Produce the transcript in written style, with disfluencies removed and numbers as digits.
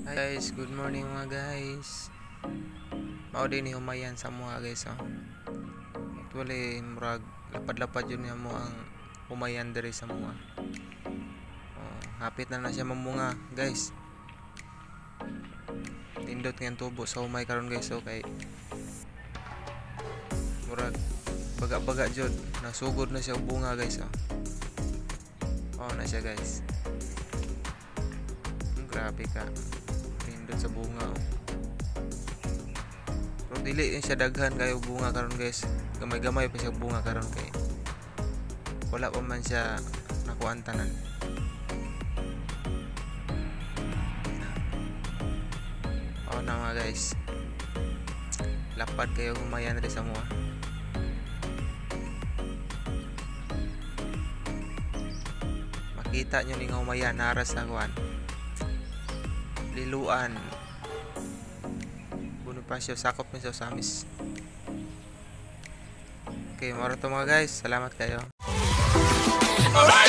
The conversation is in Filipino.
Hi guys, good morning mga guys. Mao din ni humayan sa mga guys. Actually, murag lapad-lapad yun mo ang humayan diri sa mga. Hapit na siya mamunga guys. Tindot ng tubo sa humay karon guys. Okay. Murag baga-baga jud, nasugod na siya bunga guys. Na siya guys. Grabe ka. Tindot sa bunga. Pero dili din siya daghan kayo bunga karon guys. Gamay-gamay pa siya bunga karon kay wala pa man siya nakuan tanan. Na mga guys. Lapad kayo humayan rin sa mga. Makita nyo ni nga humayan naras na kuan. Liluan. Bonifacio sakop ni sa Samis. Okay, maro to mga guys. Salamat kayo. Alright.